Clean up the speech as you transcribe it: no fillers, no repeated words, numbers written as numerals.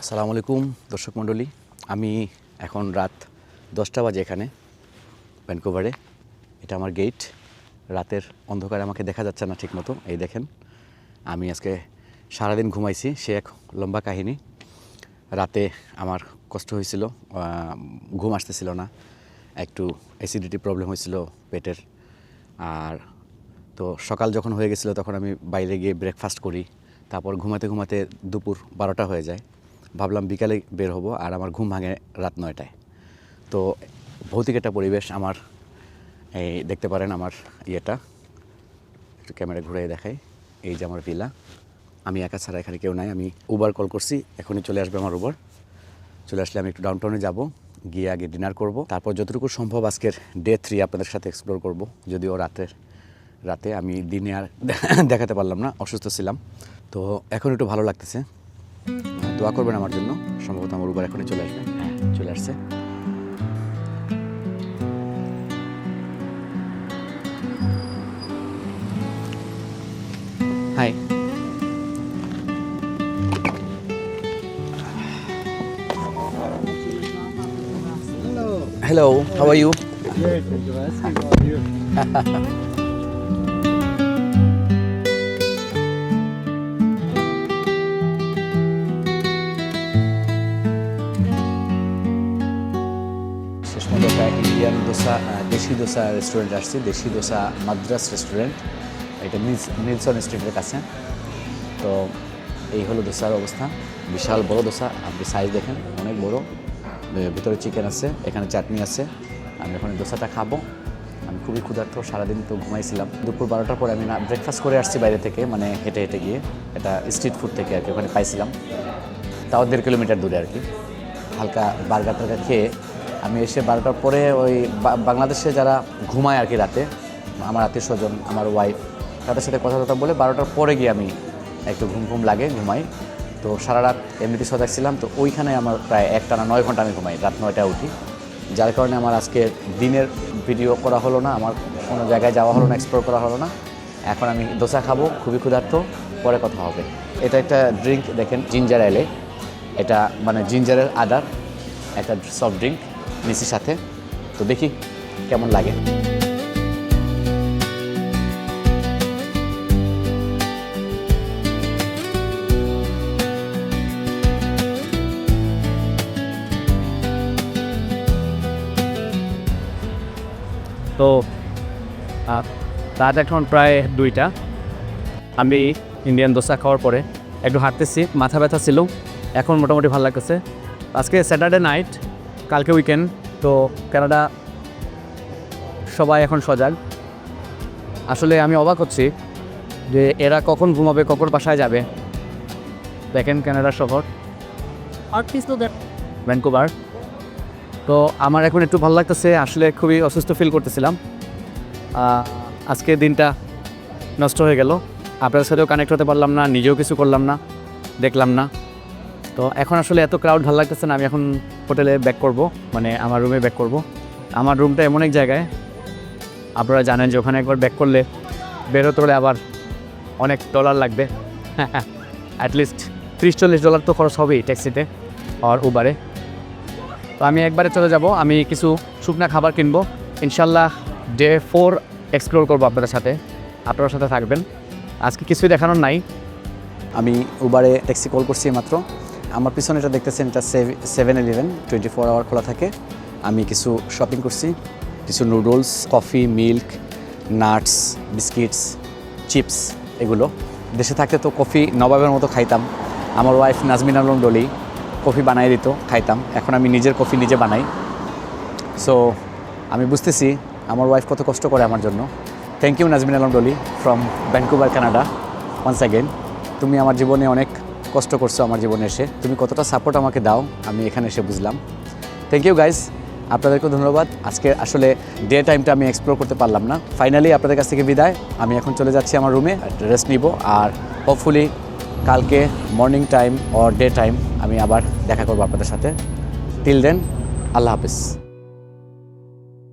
আসসালামু আলাইকুম দর্শক মণ্ডলী, আমি এখন রাত 10টা বাজে এখানে ভ্যানকুভারে। এটা আমার গেট। রাতের অন্ধকারে আমাকে দেখা যাচ্ছে না ঠিকমতো। এই দেখেন, আমি আজকে সারাদিন ঘুমাইছি, সে এক লম্বা কাহিনী। রাতে আমার কষ্ট হয়েছিল, ঘুম আসতেছিল না, একটু অ্যাসিডিটি প্রবলেম হয়েছিল পেটের। আর তো সকাল যখন হয়ে গেছিলো তখন আমি বাইরে গিয়ে ব্রেকফাস্ট করি, তারপর ঘুমাতে ঘুমাতে দুপুর 12টা হয়ে যায়। ভাবলাম বিকালে বের হব, আর আমার ঘুম ভাঙে রাত 9টায়। তো ভৌতিক একটা পরিবেশ আমার, এই দেখতে পারেন আমার ইয়েটা, একটু ক্যামেরা ঘুরে দেখাই। এই যে আমার ভিলা, আমি একা ছাড়া এখানে কেউ নাই। আমি উবার কল করছি, এখনই চলে আসবে আমার উবার। চলে আসলে আমি একটু ডাউনটাউনে যাব, গিয়ে আগে ডিনার করব, তারপর যতটুকু সম্ভব আজকের ডে 3 আপনাদের সাথে এক্সপ্লোর করব। যদিও রাতে আমি দিনে আর দেখাতে পারলাম না, অসুস্থ ছিলাম। তো এখন একটু ভালো লাগতেছে। দোয়া করবেন আমার জন্য। সম্ভবত আমার উবার এখনই চলে আসবে। চলে আসছে। Hi, hello, how are you? Good, thank you for asking. How are you? শেষ মতো একটা ইন্ডিয়ান দোসা, দেশি দোসা রেস্টুরেন্ট আসছি, দেশি দোসা মাদ্রাস রেস্টুরেন্ট। এটা নিলসন স্ট্রিটের কাছে। তো এই হলো দোসার অবস্থা। বিশাল বড় দোসা, আপনি সাইজ দেখেন, অনেক বড়। ভিতরে চিকেন আছে, এখানে চাটনি আছে। আমি এখন দোসাটা খাবো। আমি খুবই ক্ষুধার্ত, সারাদিন তো ঘুমাইছিলাম। দুপুর 12টার পরে আমি ব্রেকফাস্ট করে আসছি বাইরে থেকে, মানে হেঁটে হেঁটে গিয়ে, এটা স্ট্রিট ফুড থেকে আর কি, ওখানে পাইছিলাম। তাও 1.5 কিলোমিটার দূরে আর কি। হালকা বার্গার টার্গার খেয়ে আমি এসে 12টার পরে ওই বাংলাদেশে যারা ঘুমায় আর কি রাতে, আমার আত্মীয় স্বজন, আমার ওয়াইফ, তাদের সাথে কথা বলে 12টার পরে গিয়ে আমি একটু ঘুম লাগে, ঘুমাই। তো সারা রাত এমনিতে সজাগ ছিলাম। তো ওইখানে আমার প্রায় একটানা 9 ঘন্টা আমি ঘুমাই, রাত 9টায় উঠি। যার কারণে আমার আজকে দিনের ভিডিও করা হলো না, আমার কোনো জায়গায় যাওয়া হলো না, এক্সপ্লোর করা হলো না। এখন আমি দোসা খাবো, খুবই ক্ষুধার্ত, পরে কথা হবে। এটা একটা ড্রিঙ্ক দেখেন, জিঞ্জার এলে। এটা মানে জিঞ্জারের আদার একটা সফট ড্রিঙ্ক মিষ্টির সাথে। তো দেখি কেমন লাগে। তো রাত এখন প্রায় 2টা। আমি ইন্ডিয়ান দোসা খাওয়ার পরে একটু হাঁটতেছি, মাথা ব্যথা ছিল, এখন মোটামুটি ভালো লাগতেছে। আজকে স্যাটারডে নাইট, কালকে উইকেন্ড। তো কানাডা সবাই এখন সজাগ। আসলে আমি অবাক হচ্ছি যে এরা কখন ঘুমাবে, কখন বাসায় যাবে। দেখেন কানাডা শহর, ভ্যানকুভার। তো আমার এখন একটু ভালো লাগতেছে। আসলে খুবই অসুস্থ ফিল করতেছিলাম। আজকে দিনটা নষ্ট হয়ে গেল, আপনাদের সাথেও কানেক্ট হতে পারলাম না, নিজেও কিছু করলাম না, দেখলাম না। তো এখন আসলে এত ক্রাউড ভালো লাগতেছে না। আমি এখন হোটেলে ব্যাক করব, মানে আমার রুমে ব্যাক করব। আমার রুমটা এমন এক জায়গায়, আপনারা জানেন যে ওখানে একবার ব্যাক করলে বের হতে হলে আবার অনেক ডলার লাগবে। অ্যাটলিস্ট $30-40 তো খরচ হবেই ট্যাক্সিতে আর উবারে। তো আমি একবারে চলে যাব। আমি কিছু শুকনা খাবার কিনবো, ইনশাল্লাহ ডে 4 এক্সপ্লোর করবো আপনাদের সাথে। আপনার সাথে থাকবেন। আজকে কিছুই দেখানোর নাই। আমি উবারে ট্যাক্সি কল করছি মাত্র। আমার পিছনে এটা দেখতেছেন, এটা 7-Eleven 24 আওয়ার খোলা থাকে। আমি কিছু শপিং করছি, কিছু noodles, coffee, milk, nuts, biscuits, chips, এগুলো। দেশে থাকতে তো কফি নবাবের মতো খাইতাম। আমার ওয়াইফ নাজমিন আলম ডলি কফি বানাই দিত, খাইতাম। এখন আমি নিজের কফি নিজে বানাই। সো আমি বুঝতেছি আমার ওয়াইফ কত কষ্ট করে আমার জন্য। Thank you Nazmin Alam Dolly from Vancouver, Canada, once again. তুমি আমার জীবনে অনেক কষ্ট করছো, আমার জীবনে এসে তুমি কতটা সাপোর্ট আমাকে দাও আমি এখানে এসে বুঝলাম। থ্যাংক ইউ গাইজ, আপনাদেরকেও ধন্যবাদ। আজকে আসলে ডে টাইমটা আমি এক্সপ্লোর করতে পারলাম না। ফাইনালি আপনাদের কাছ থেকে বিদায়। আমি এখন চলে যাচ্ছি আমার রুমে, রেস্ট নিব। আর হোপফুলি কালকে morning time or day time আমি আবার দেখা করবো আপনাদের সাথে। টিল দেন, আল্লাহ হাফিজ।